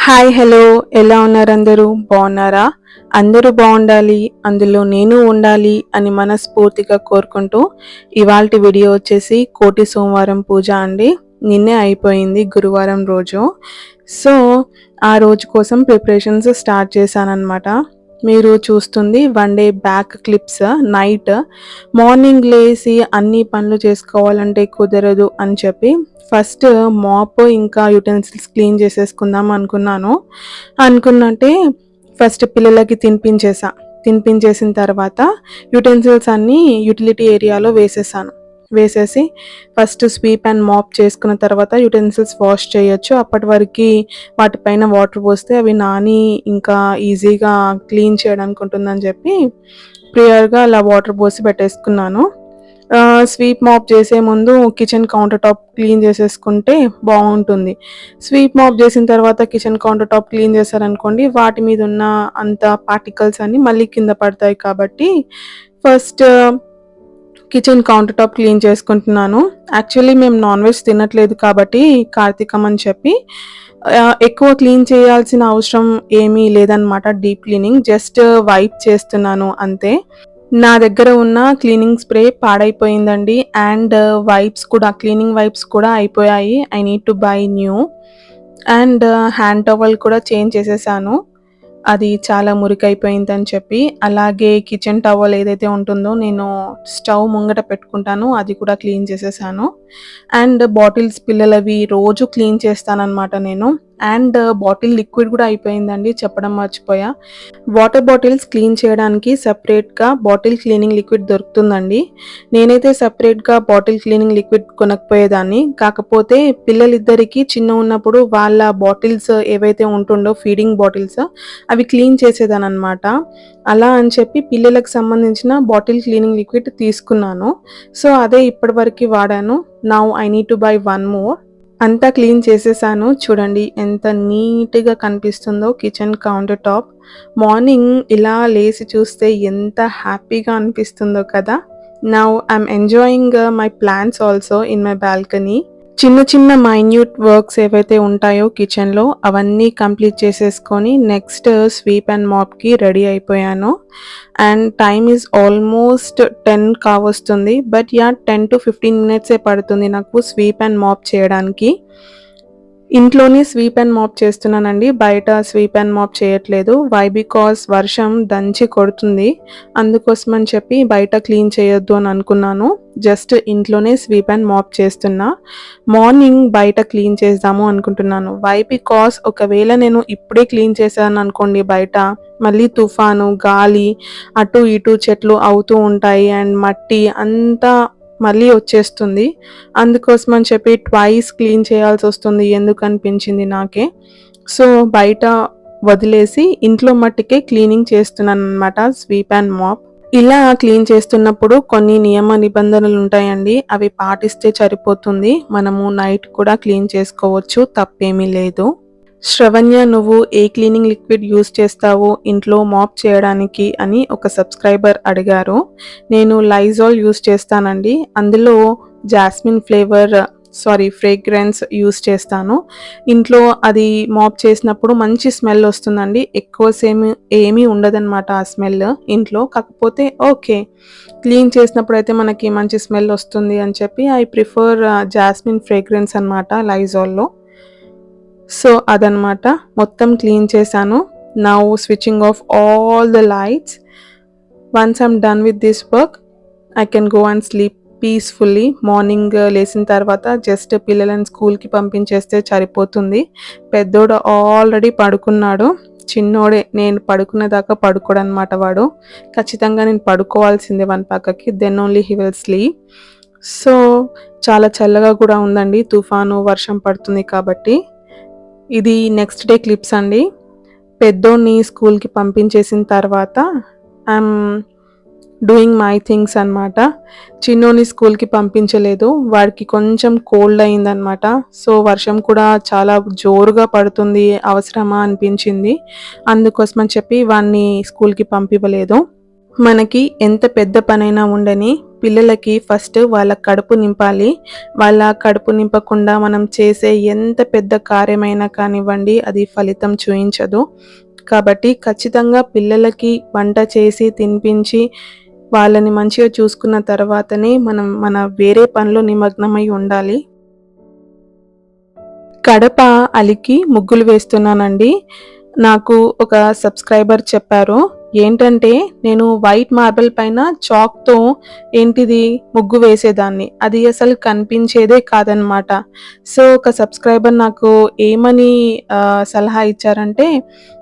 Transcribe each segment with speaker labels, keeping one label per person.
Speaker 1: Hi hello, ఎలా ఉన్నారు? అందరూ బాగున్నారా? అందరూ బాగుండాలి, అందులో నేను ఉండాలి అని మనస్ఫూర్తిగా కోరుకుంటూ ఇవాల్టి వీడియో వచ్చేసి కోటి సోమవారం పూజ అండి. నిన్నే అయిపోయింది గురువారం రోజు. సో ఆ రోజు కోసం ప్రిపరేషన్స్ స్టార్ట్ చేశానన్నమాట. మీరు చూస్తుంది one day back clips. Night morning లేసి అన్ని పనులు చేసుకోవాలంటే కుదరదు అని చెప్పి ఫస్ట్ మాప్ ఇంకా యుటెన్సిల్స్ క్లీన్ చేసేసుకుందాం అనుకున్నట్టే ఫస్ట్ పిల్లలకి తినిపించేసిన తర్వాత యుటెన్సిల్స్ అన్నీ యుటిలిటీ ఏరియాలో వేసేసి ఫస్ట్ స్వీప్ అండ్ మాప్ చేసుకున్న తర్వాత యుటెన్సిల్స్ వాష్ చేయొచ్చు. అప్పటి వరకు వాటిపైన వాటర్ పోస్తే అవి నాని ఇంకా ఈజీగా క్లీన్ చేయడానికి ఉంటుందని చెప్పి ప్రియర్గా అలా వాటర్ పోసి పెట్టేసుకున్నాను. స్వీప్ మాప్ చేసే ముందు కిచెన్ కౌంటర్ టాప్ క్లీన్ చేసేసుకుంటే బాగుంటుంది. స్వీప్ మాప్ చేసిన తర్వాత కిచెన్ కౌంటర్ టాప్ క్లీన్ చేశారనుకోండి, వాటి మీద ఉన్న అంత పార్టికల్స్ అన్ని మళ్ళీ కింద పడతాయి. కాబట్టి first kitchen counter top clean చేసుకుంటున్నాను. యాక్చువల్లీ మేము నాన్ వెజ్ తినట్లేదు కాబట్టి కార్తీకం అని చెప్పి ఎక్కువ క్లీన్ చేయాల్సిన అవసరం ఏమీ లేదనమాట. డీప్ క్లీనింగ్ జస్ట్ వైప్ చేస్తున్నాను అంతే. నా దగ్గర ఉన్న క్లీనింగ్ స్ప్రే పాడైపోయిందండి. అండ్ క్లీనింగ్ వైప్స్ కూడా అయిపోయాయి. I need to buy new. And hand towel కూడా చేంజ్ చేసేసాను, అది చాలా మురికైపోయిందని చెప్పి. అలాగే కిచెన్ టవల్ ఏదైతే ఉంటుందో నేను స్టవ్ ముంగట పెట్టుకుంటాను, అది కూడా క్లీన్ చేసేసాను. అండ్ బాటిల్స్ పిల్లలవి రోజు క్లీన్ చేస్తానన్నమాట నేను. అండ్ బాటిల్ లిక్విడ్ కూడా అయిపోయిందండి, చెప్పడం మర్చిపోయా. వాటర్ బాటిల్స్ క్లీన్ చేయడానికి సపరేట్గా బాటిల్ క్లీనింగ్ లిక్విడ్ దొరుకుతుందండి. నేనైతే సపరేట్గా బాటిల్ క్లీనింగ్ లిక్విడ్ కొనకపోయేదాన్ని. కాకపోతే పిల్లలిద్దరికీ చిన్న ఉన్నప్పుడు వాళ్ళ బాటిల్స్ ఏవైతే ఉంటుండో ఫీడింగ్ బాటిల్స్ అవి క్లీన్ చేసేదాన్ని అనమాట. అలా అని చెప్పి పిల్లలకు సంబంధించిన బాటిల్ క్లీనింగ్ లిక్విడ్ తీసుకున్నాను. సో అదే ఇప్పటివరకు వాడాను. Now I need to by one more. అంతా క్లీన్ చేసేసాను. చూడండి ఎంత నీట్గా కనిపిస్తుందో కిచెన్ కౌంటర్ టాప్. మార్నింగ్ ఇలా లేసి చూస్తే ఎంత హ్యాపీగా అనిపిస్తుందో కదా. Now I'm enjoying my plants also in my balcony. చిన్న చిన్న మైన్యూట్ వర్క్స్ ఏవైతే ఉంటాయో కిచెన్లో అవన్నీ కంప్లీట్ చేసేసుకొని నెక్స్ట్ స్వీప్ అండ్ మాప్కి రెడీ అయిపోయాను. అండ్ టైమ్ ఈజ్ ఆల్మోస్ట్ 10 కావస్తుంది. బట్ 10 to 15 minutes పడుతుంది నాకు స్వీప్ అండ్ మాప్ చేయడానికి. ఇంట్లోనే స్వీప్ అండ్ మాప్ చేస్తున్నానండి, బయట స్వీప్ అండ్ మాప్ చేయట్లేదు. వై? బికాస్ వర్షం దంచి కొడుతుంది, అందుకోసం అని చెప్పి బయట క్లీన్ చేయొద్దు అని అనుకున్నాను. జస్ట్ ఇంట్లోనే స్వీప్ అండ్ మాప్ చేస్తున్నా. మార్నింగ్ బయట క్లీన్ చేద్దాము అనుకుంటున్నాను. వై? బికాస్ ఒకవేళ నేను ఇప్పుడే క్లీన్ చేశాను అనుకోండి బయట, మళ్ళీ తుఫాను గాలి అటు ఇటు చెట్లు అవుతూ ఉంటాయి అండ్ మట్టి అంతా మళ్ళీ వచ్చేస్తుంది. అందుకోసం అని చెప్పి ట్వైస్ క్లీన్ చేయాల్సి వస్తుంది ఎందుకు అనిపించింది నాకే. సో బయట వదిలేసి ఇంట్లో మట్టికే క్లీనింగ్ చేస్తున్నాను అనమాట, స్వీప్ అండ్ మాప్. ఇలా క్లీన్ చేస్తున్నప్పుడు కొన్ని నియమ నిబంధనలు ఉంటాయండి, అవి పాటిస్తే సరిపోతుంది. మనము నైట్ కూడా క్లీన్ చేసుకోవచ్చు, తప్పేమీ లేదు. శ్రవణ్య, నువ్వు ఏ క్లీనింగ్ లిక్విడ్ యూస్ చేస్తావు ఇంట్లో మాప్ చేయడానికి అని ఒక సబ్స్క్రైబర్ అడిగారు. నేను లైజాల్ యూస్ చేస్తానండి. అందులో జాస్మిన్ ఫ్రేగ్రెన్స్ యూస్ చేస్తాను. ఇంట్లో అది మాప్ చేసినప్పుడు మంచి స్మెల్ వస్తుందండి. ఎక్కువ ఏమీ ఉండదన్నమాట ఆ స్మెల్ ఇంట్లో. కాకపోతే ఓకే, క్లీన్ చేసినప్పుడు అయితే మనకి మంచి స్మెల్ వస్తుంది అని చెప్పి ఐ ప్రిఫర్ జాస్మిన్ ఫ్రేగ్రెన్స్ అనమాట లైజాల్లో. సో అదనమాట, మొత్తం క్లీన్ చేశాను. Now switching of all the lights. Once I'm done with this work I can go and sleep peacefully. Morning లేచిన తర్వాత జస్ట్ పిల్లలను స్కూల్కి పంపించేస్తే సరిపోతుంది. పెద్దోడు ఆల్రెడీ పడుకున్నాడు, చిన్నోడే నేను పడుకునేదాకా పడుకోడనమాట. వాడు ఖచ్చితంగా నేను పడుకోవాల్సిందే వన్ పక్కకి, then only he will sleep. So చాలా చల్లగా కూడా ఉందండి, తుఫాను వర్షం పడుతుంది కాబట్టి. ఇది నెక్స్ట్ డే క్లిప్స్ అండి. పెద్దోడిని స్కూల్కి పంపించేసిన తర్వాత ఐఎమ్ డూయింగ్ మై థింగ్స్ అనమాట. చిన్నోని స్కూల్కి పంపించలేదు, వాడికి కొంచెం కోల్డ్ అయిందనమాట. సో వర్షం కూడా చాలా జోరుగా పడుతుంది, అవసరమా అనిపించింది. అందుకోసమని చెప్పి వాడిని స్కూల్కి పంపివ్వలేదు. మనకి ఎంత పెద్ద పనైనా ఉండని పిల్లలకి ఫస్ట్ వాళ్ళ కడుపు నింపాలి. వాళ్ళ కడుపు నింపకుండా మనం చేసే ఎంత పెద్ద కార్యమైనా కానివ్వండి, అది ఫలితం చూయించదు. కాబట్టి ఖచ్చితంగా పిల్లలకి వంట చేసి తినిపించి, వాళ్ళని మంచిగా చూసుకున్న తర్వాతనే మనం మన వేరే పనిలో నిమగ్నమై ఉండాలి. కడప అలికి ముగ్గులు వేస్తున్నానండి. నాకు ఒక సబ్స్క్రైబర్ చెప్పారు. ఏంటంటే నేను వైట్ మార్బుల్ పైన చాక్‌తో ముగ్గు వేసేదాన్ని. అది అసలు కనిపించేదే కాదనమాట. సో, ఒక సబ్స్క్రైబర్ నాకు ఏమని సలహా ఇచ్చారంటే,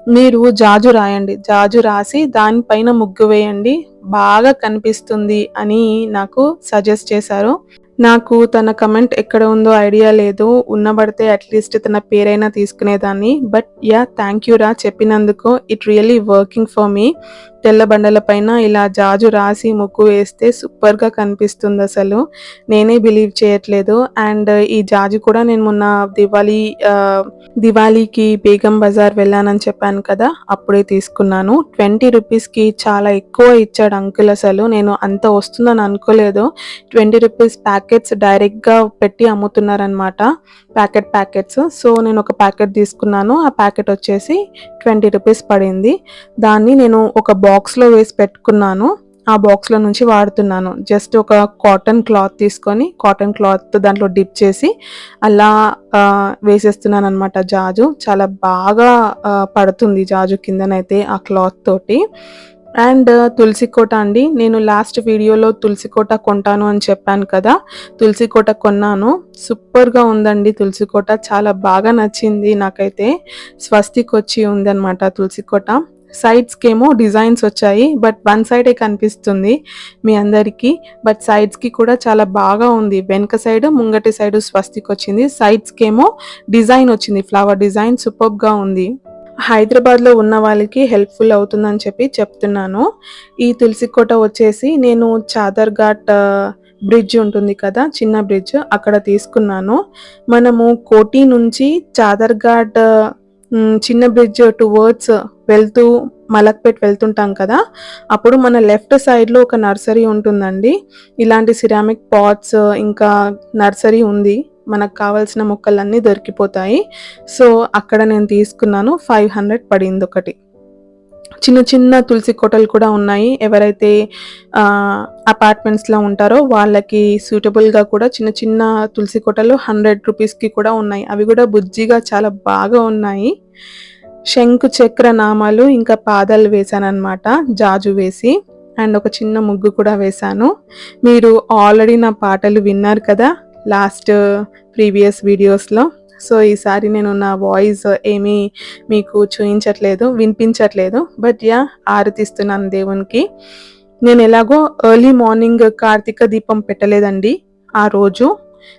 Speaker 1: "మీరు జాజు రాయండి. జాజు రాసి దానిపైన ముగ్గు వేయండి. బాగా కనిపిస్తుంది" అని నాకు సజెస్ట్ చేశారు. నాకు తన కమెంట్ ఎక్కడ ఉందో ఐడియా లేదు. ఉన్నబడితే అట్‌లీస్ట్ తన పేరైనా తీసుకునేదాన్ని. But yeah! థాంక్ యూ రా చెప్పినందుకు. It really working for me. తెల్ల బండల పైన ఇలా జాజు రాసి ముగ్గు వేస్తే సూపర్‌గా కనిపిస్తుందసలు. నేనే బిలీవ్ చేయట్లేదు. అండ్ ఈ జాజు కూడా నేను మొన్న దివాళీకి బేగం బజార్ వెళ్ళానని చెప్పాను కదా! అప్పుడే తీసుకున్నాను. 20 రూపీస్‌కి చాలా ఎక్కువ ఇచ్చాడు అంకుల్ అసలు. నేను అంత వస్తుందని అనుకోలేదు. 20 రూపీస్ ప్యాకెట్స్ డైరెక్ట్‌గా పెట్టి అమ్ముతున్నారనమాట. ప్యాకెట్స్. సో, నేను ఒక ప్యాకెట్ తీసుకున్నాను. ఆ ప్యాకెట్ వచ్చేసి 20 రూపీస్ పడింది. దాన్ని నేను ఒక బాక్స్‌లో వేసి పెట్టుకున్నాను. ఆ బాక్స్‌లో నుంచి వాడుతున్నాను. జస్ట్ ఒక కాటన్ క్లాత్ తీసుకొని, కాటన్ క్లాత్ దాంట్లో డిప్ చేసి అలా వేసేస్తున్నాననమాట జాజు. చాలా బాగా పడుతుంది జాజు కిందనైతే ఆ క్లాత్ తోటి. అండ్ తులసి కోట అండి. నేను లాస్ట్ వీడియోలో తులసి కోట కొంటాను అని చెప్పాను కదా! తులసి కోట కొన్నాను. సూపర్‌గా ఉందండి తులసి కోట. చాలా బాగా నచ్చింది నాకైతే. స్వస్తిక్ వచ్చి ఉందనమాట తులసి కోట. సైడ్స్‌కేమో డిజైన్స్ వచ్చాయి. బట్ వన్ సైడే కనిపిస్తుంది మీ అందరికీ. బట్ సైడ్స్‌కి కూడా చాలా బాగా ఉంది. వెనక సైడ్, ముంగటి సైడ్ స్వస్తిక్ వచ్చింది. సైడ్స్‌కేమో డిజైన్ వచ్చింది. ఫ్లవర్ డిజైన్ సూపర్బ్‌గా ఉంది. హైదరాబాద్‌లో ఉన్న వాళ్ళకి హెల్ప్‌ఫుల్ అవుతుందని చెప్పి చెప్తున్నాను. ఈ తులసి కోట వచ్చేసి నేను చాదర్ ఘాట్ బ్రిడ్జ్ ఉంటుంది కదా! చిన్న బ్రిడ్జ్ అక్కడ తీసుకున్నాను. మనము కోటి నుంచి చాదర్ ఘాట్ చిన్న బ్రిడ్జ్ టువర్డ్స్ వెళ్తూ మలక్పేట్ వెళ్తుంటాం కదా! అప్పుడు మన లెఫ్ట్ సైడ్‌లో ఒక నర్సరీ ఉంటుందండి. ఇలాంటి సిరామిక్ పాట్స్ ఇంకా నర్సరీ ఉంది. మనకు కావాల్సిన మొక్కలన్నీ దొరికిపోతాయి. సో, అక్కడ నేను తీసుకున్నాను. 500 పడిందొకటి. చిన్న చిన్న తులసి కోటలు కూడా ఉన్నాయి. ఎవరైతే అపార్ట్మెంట్స్‌లో ఉంటారో వాళ్ళకి సూటబుల్‌గా కూడా చిన్న చిన్న తులసి కోటలు 100 రూపీస్‌కి కూడా ఉన్నాయి. అవి కూడా బుజ్జిగా చాలా బాగా ఉన్నాయి. శంకు చక్ర నామాలు ఇంకా పాదాలు వేశాననమాట జాజు వేసి. అండ్ ఒక చిన్న ముగ్గు కూడా వేశాను. మీరు ఆల్రెడీ నా పాటలు విన్నారు కదా! ప్రీవియస్ వీడియోస్‌లో. సో, ఈసారి నేను నా వాయిస్ ఏమీ మీకు వినిపించట్లేదు. But yeah! ఆరతిస్తున్నాను దేవునికి. నేను ఎలాగో ఎర్లీ మార్నింగ్ కార్తీక దీపం పెట్టలేదండి ఆ రోజు.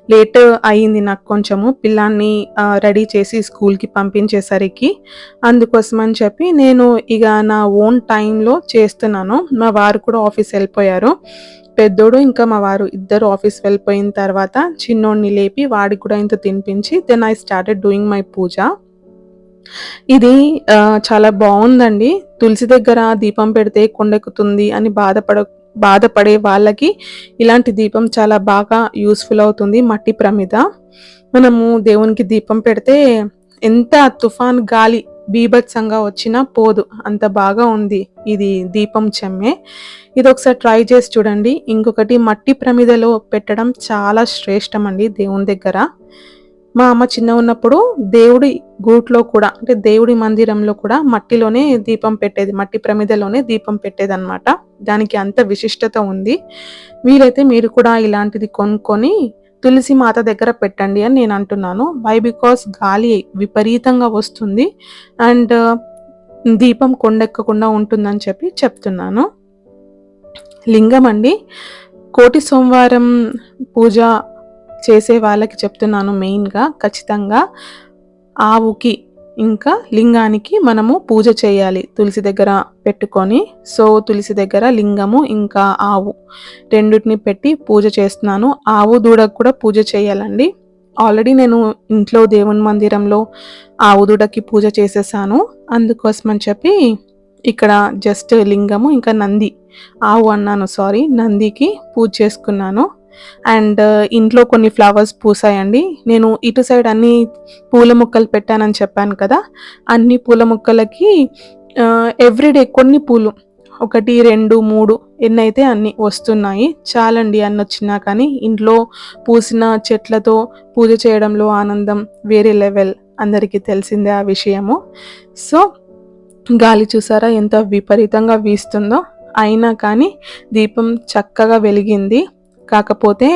Speaker 1: లేట్ అయింది నాకు కొంచెము పిల్లాడిని రెడీ చేసి స్కూల్‌కి పంపించేసరికి. అందుకోసమని చెప్పి నేను ఇక నా ఓన్ టైమ్‌లో చేస్తున్నాను. మా వారు కూడా ఆఫీస్ ఎళ్ళిపోయారు. పెద్దోడు ఇంకా మా వారు ఇద్దరు ఆఫీస్ వెళ్ళిపోయిన తర్వాత చిన్నోడిని లేపి వాడికి కూడా ఇంత తినిపించి then I started doing my puja. ఇది చాలా బావుందండి. తులసి దగ్గర దీపం పెడితే కొండెక్కుతుంది అని బాధపడే వాళ్ళకి ఇలాంటి దీపం చాలా బాగా యూజ్‌ఫుల్ అవుతుంది. మట్టి ప్రమిద. మనము దేవునికి దీపం పెడితే ఎంత తుఫాన్ గాలి బీభత్సంగా వచ్చినా పోదు. అంత బాగా ఉంది ఇది దీపం చెమ్మె. ఇదొకసారి ట్రై చేసి చూడండి. ఇంకొకటి మట్టి ప్రమిదలో పెట్టడం చాలా శ్రేష్టమండి దేవుని దగ్గర. మా అమ్మ చిన్నగున్నప్పుడు దేవుడి గూట్లో కూడా అంటే దేవుడి మందిరంలో కూడా మట్టిలోనే దీపం పెట్టేది. మట్టి ప్రమిదలోనే దీపం పెట్టేదనమాట. దానికి అంత విశిష్టత ఉంది. వీలైతే మీరు కూడా ఇలాంటిది కొనుక్కొని తులసి మాత దగ్గర పెట్టండి అని నేను అంటున్నాను. వై? బికాస్ గాలి విపరీతంగా వస్తుంది. అండ్ దీపం కొండెక్కకుండా ఉంటుందని చెప్పి చెప్తున్నాను. లింగం అండి. కోటి సోమవారం పూజ చేసే వాళ్ళకి చెప్తున్నాను మెయిన్‌గా ఖచ్చితంగా ఆవుకి ఇంకా లింగానికి మనము పూజ చేయాలి తులసి దగ్గర పెట్టుకొని. సో, తులసి దగ్గర లింగము ఇంకా ఆవు రెండిటిని పెట్టి పూజ చేస్తున్నాను. ఆవు దూడకు కూడా పూజ చేయాలండి. ఆల్రెడీ నేను ఇంట్లో దేవుని మందిరంలో ఆవు దూడకి పూజ చేసేసాను. అందుకోసమని చెప్పి ఇక్కడ జస్ట్ లింగము ఇంకా నంది, ఆవు అన్నాను సారీ, నందికి పూజ చేసుకున్నాను. అండ్ ఇంట్లో కొన్ని ఫ్లవర్స్ పూసాయండి. నేను ఇటు సైడ్ అన్ని పూల మొక్కలు పెట్టానని చెప్పాను కదా, అన్ని పూల మొక్కలకి ఎవ్రీడే కొన్ని పూలు 1, 2, 3 ఎన్నైతే అన్ని వస్తున్నాయి. చాలండి అన్ని వచ్చినా కానీ ఇంట్లో పూసిన చెట్లతో పూజ చేయడంలో ఆనందం వేరే లెవెల్, అందరికీ తెలిసిందే ఆ విషయము. సో గాలి చూసారా ఎంత విపరీతంగా వీస్తుందో, అయినా కానీ దీపం చక్కగా వెలిగింది. కాకపోతే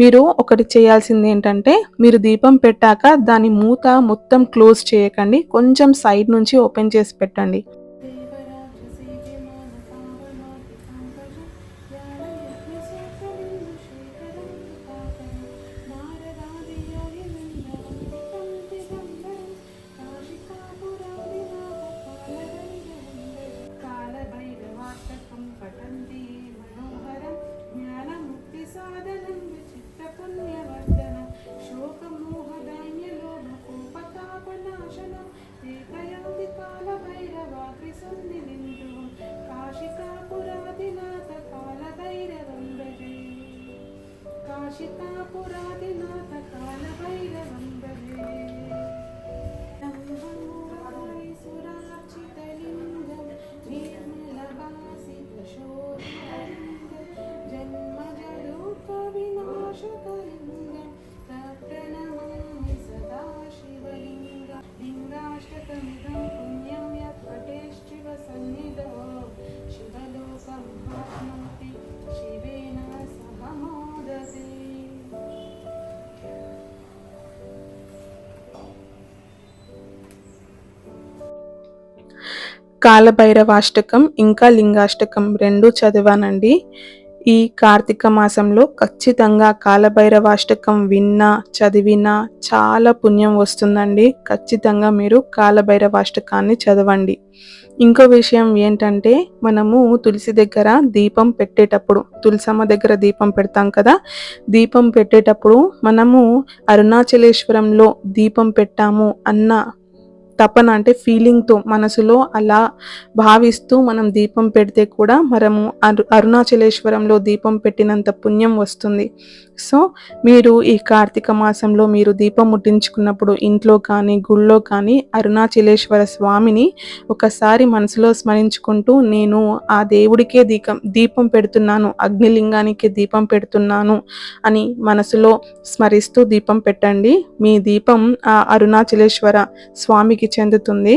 Speaker 1: మీరు ఒకటి చేయాల్సింది ఏంటంటే, మీరు దీపం పెట్టాక దాని మూత మొత్తం క్లోజ్ చేయకండి, కొంచెం సైడ్ నుంచి ఓపెన్ చేసి పెట్టండి.
Speaker 2: కాశికాపురాదినాథ కాలభైరవం భజే సురార్చితలింగం నిర్మలభాసితశోభితలింగం జన్మజదూక వినాశకలింగం ప్రణమామి సదా శివలింగం లింగాష్టకమిదం పుణ్యం యత్ పఠేశ్చివ సన్నిధో శివలోకం ఆప్నోతి శివేన సహ మోదతే.
Speaker 1: కాలభైరవాష్టకం ఇంకా లింగాష్టకం 2 చదివానండి. ఈ కార్తీక మాసంలో ఖచ్చితంగా కాలభైరవాష్టకం విన్నా చదివినా చాలా పుణ్యం వస్తుందండి. ఖచ్చితంగా మీరు కాలభైరవాష్టకాన్ని చదవండి. ఇంకో విషయం ఏంటంటే, మనము తులసి దగ్గర దీపం పెట్టేటప్పుడు, తులసమ్మ దగ్గర దీపం పెడతాం కదా, దీపం పెట్టేటప్పుడు మనము అరుణాచలేశ్వరంలో దీపం పెట్టాము అన్న తపన అంటే ఫీలింగ్తో మనసులో అలా భావిస్తూ మనం దీపం పెడితే కూడా మనము అరుణాచలేశ్వరంలో దీపం పెట్టినంత పుణ్యం వస్తుంది. సో మీరు ఈ కార్తీక మాసంలో మీరు దీపం ముట్టించుకున్నప్పుడు ఇంట్లో కానీ గుళ్ళో కానీ అరుణాచలేశ్వర స్వామిని ఒకసారి మనసులో స్మరించుకుంటూ, నేను ఆ దేవుడికే దీపం పెడుతున్నాను, అగ్నిలింగానికి దీపం పెడుతున్నాను అని మనసులో స్మరిస్తూ దీపం పెట్టండి. మీ దీపం ఆ అరుణాచలేశ్వర స్వామికి చెందుతుంది.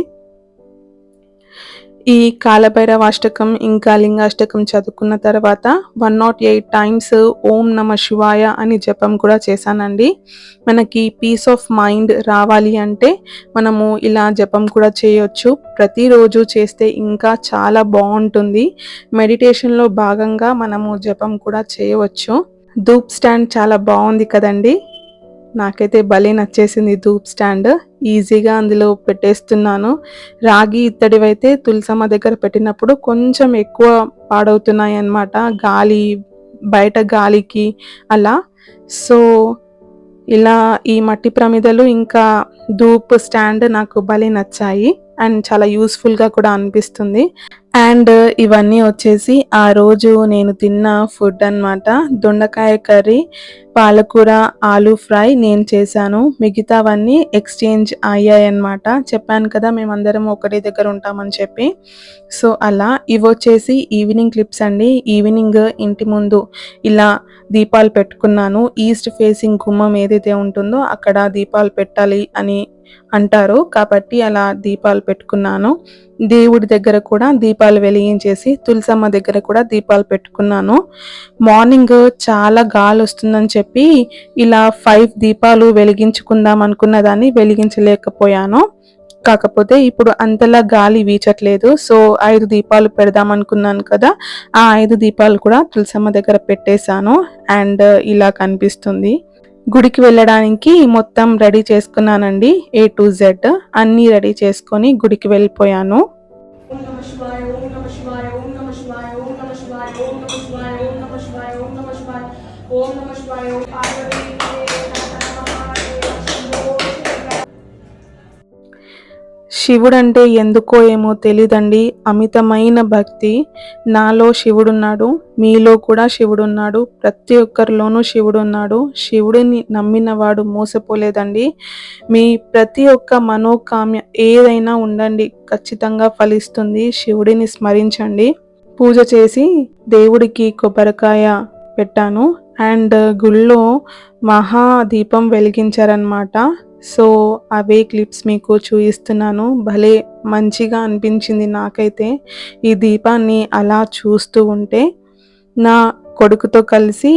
Speaker 1: ఈ కాలభైరవాష్టకం ఇంకా లింగాష్టకం చదువుకున్న తర్వాత 108 టైమ్స్ ఓం నమ శివాయ అని జపం కూడా చేశానండి. మనకి పీస్ ఆఫ్ మైండ్ రావాలి అంటే మనము ఇలా జపం కూడా చేయొచ్చు. ప్రతిరోజు చేస్తే ఇంకా చాలా బాగుంటుంది. మెడిటేషన్లో భాగంగా మనము జపం కూడా చేయవచ్చు. ధూప్ స్టాండ్ చాలా బాగుంది కదండి, నాకైతే భలే నచ్చేసింది. ధూప్ స్టాండ్ ఈజీగా అందులో పెట్టేస్తున్నాను. రాగి ఇత్తడివైతే తులసమ్మ దగ్గర పెట్టినప్పుడు కొంచెం ఎక్కువ పాడవుతున్నాయి అన్నమాట, గాలి బయట గాలికి అలా. సో ఇలా ఈ మట్టి ప్రమిదలు ఇంకా ధూప్ స్టాండ్ నాకు భలే నచ్చాయి అండ్ చాలా యూస్ఫుల్గా కూడా అనిపిస్తుంది. అండ్ ఇవన్నీ వచ్చేసి ఆ రోజు నేను తిన్న ఫుడ్ అన్నమాట. దొండకాయ కర్రీ, పాలకూర, ఆలూ ఫ్రై నేను చేశాను. మిగతావన్నీ ఎక్స్చేంజ్ అయ్యాయి అన్నమాట. చెప్పాను కదా మేమందరం ఒకటే దగ్గర ఉంటామని చెప్పి. సో అలా ఇవి వచ్చేసి ఈవినింగ్ క్లిప్స్ అండి. ఈవినింగ్ ఇంటి ముందు ఇలా దీపాలు పెట్టుకున్నాను. ఈస్ట్ ఫేసింగ్ గుమ్మం ఏదైతే ఉంటుందో అక్కడ దీపాలు పెట్టాలి అని అంటారు కాబట్టి అలా దీపాలు పెట్టుకున్నాను. దేవుడి దగ్గర కూడా దీపాలు వెలిగించేసి తులసమ్మ దగ్గర కూడా దీపాలు పెట్టుకున్నాను. మార్నింగ్ చాలా గాలి వస్తుందని చెప్పి ఇలా 5 దీపాలు వెలిగించుకుందాం అనుకున్న దాన్ని వెలిగించలేకపోయాను. కాకపోతే ఇప్పుడు అంతలా గాలి వీచట్లేదు. సో 5 దీపాలు పెడదాం అనుకున్నాను కదా, ఆ 5 దీపాలు కూడా తులసమ్మ దగ్గర పెట్టేశాను. అండ్ ఇలా కనిపిస్తుంది. గుడికి వెళ్ళడానికి మొత్తం రెడీ చేసుకున్నానండి. A to Z అన్నీ రెడీ చేసుకొని గుడికి వెళ్ళిపోయాను. శివుడంటే ఎందుకో ఏమో తెలీదండి, అమితమైన భక్తి. నాలో శివుడున్నాడు, మీలో కూడా శివుడున్నాడు, ప్రతి ఒక్కరిలోనూ శివుడున్నాడు. శివుడిని నమ్మినవాడు మోసపోలేదండి. మీ ప్రతి ఒక్క మనోకామ్య ఏదైనా ఉండండి, ఖచ్చితంగా ఫలిస్తుంది. శివుడిని స్మరించండి. పూజ చేసి దేవుడికి కొబ్బరికాయ పెట్టాను అండ్ గుళ్ళో మహాదీపం వెలిగించారనమాట. సో అవే క్లిప్స్ మీకు చూపిస్తున్నాను. భలే మంచిగా అనిపించింది నాకైతే ఈ దీపాన్ని అలా చూస్తూ ఉంటే. నా కొడుకుతో కలిసి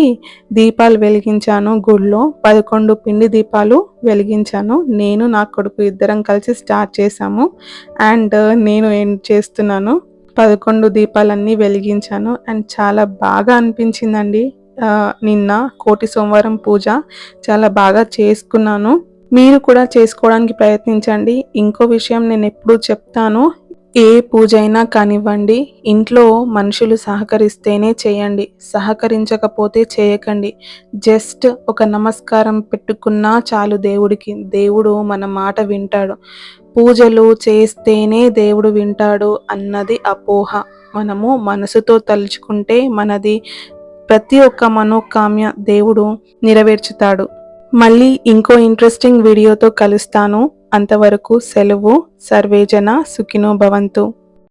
Speaker 1: దీపాలు వెలిగించాను గుళ్ళో. 11 పిండి దీపాలు వెలిగించాను. నేను నా కొడుకు ఇద్దరం కలిసి స్టార్ట్ చేశాము అండ్ నేను ఎండ్ చేస్తున్నాను. 11 దీపాలన్నీ వెలిగించాను అండ్ చాలా బాగా అనిపించిందండి. నిన్న కోటి సోమవారం పూజ చాలా బాగా చేసుకున్నాను. మీరు కూడా చేసుకోవడానికి ప్రయత్నించండి. ఇంకో విషయం నేను ఎప్పుడూ చెప్తాను, ఏ పూజ అయినా కానివ్వండి, ఇంట్లో మనుషులు సహకరిస్తేనే చేయండి, సహకరించకపోతే చేయకండి. జస్ట్ ఒక నమస్కారం పెట్టుకున్నా చాలు దేవుడికి. దేవుడు మన మాట వింటాడు. పూజలు చేస్తేనే దేవుడు వింటాడు అన్నది అపోహ. మనము మనసుతో తలుచుకుంటే మనది ప్రతి ఒక్క మనోకామ్య దేవుడు నెరవేర్చుతాడు. మళ్ళీ ఇంకో ఇంట్రెస్టింగ్ వీడియోతో కలుస్తాను. అంతవరకు సెలవు. సర్వేజన సుఖినో భవంతు.